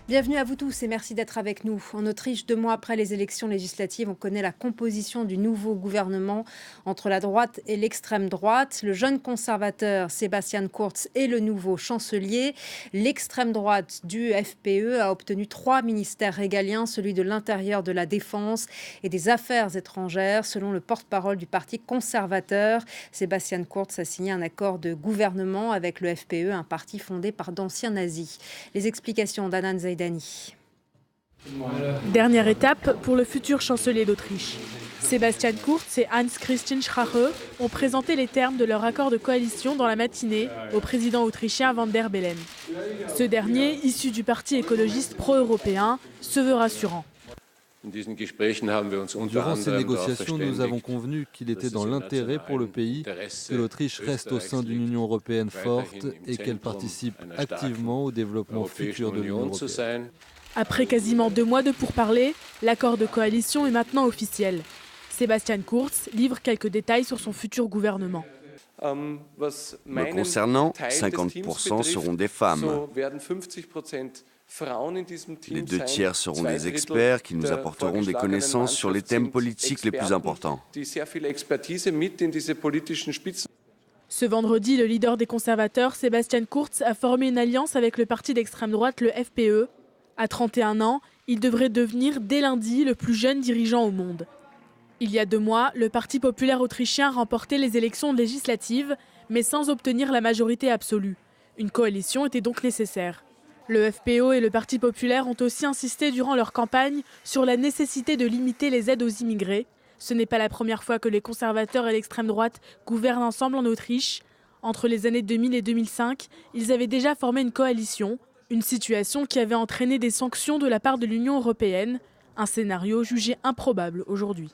Bienvenue à vous tous et merci d'être avec nous. En Autriche, 2 mois après les élections législatives, on connaît la composition du nouveau gouvernement entre la droite et l'extrême droite. Le jeune conservateur Sebastian Kurz est le nouveau chancelier. L'extrême droite du FPE a obtenu 3 ministères régaliens, celui de l'intérieur, de la défense et des affaires étrangères, selon le porte-parole du parti conservateur. Sebastian Kurz a signé un accord de gouvernement avec le FPE, un parti fondé par d'anciens nazis. Les explications d'Anan Zaidani. Dernière étape pour le futur chancelier d'Autriche. Sebastian Kurz et Hans-Christian Strache ont présenté les termes de leur accord de coalition dans la matinée au président autrichien Van der Bellen. Ce dernier, issu du parti écologiste pro-européen, se veut rassurant. Durant ces négociations, nous avons convenu qu'il était dans l'intérêt pour le pays que l'Autriche reste au sein d'une Union européenne forte et qu'elle participe activement au développement futur de l'Union européenne. Après quasiment 2 mois de pourparlers, l'accord de coalition est maintenant officiel. Sebastian Kurz livre quelques détails sur son futur gouvernement. Me concernant, 50% seront des femmes. Les 2 tiers seront des experts qui nous apporteront des connaissances sur les thèmes politiques les plus importants. Ce vendredi, le leader des conservateurs, Sebastian Kurz, a formé une alliance avec le parti d'extrême droite, le FPE. À 31 ans, il devrait devenir dès lundi le plus jeune dirigeant au monde. Il y a 2 mois, le Parti populaire autrichien remportait les élections législatives, mais sans obtenir la majorité absolue. Une coalition était donc nécessaire. Le FPO et le Parti populaire ont aussi insisté durant leur campagne sur la nécessité de limiter les aides aux immigrés. Ce n'est pas la première fois que les conservateurs et l'extrême droite gouvernent ensemble en Autriche. Entre les années 2000 et 2005, ils avaient déjà formé une coalition, une situation qui avait entraîné des sanctions de la part de l'Union européenne, un scénario jugé improbable aujourd'hui.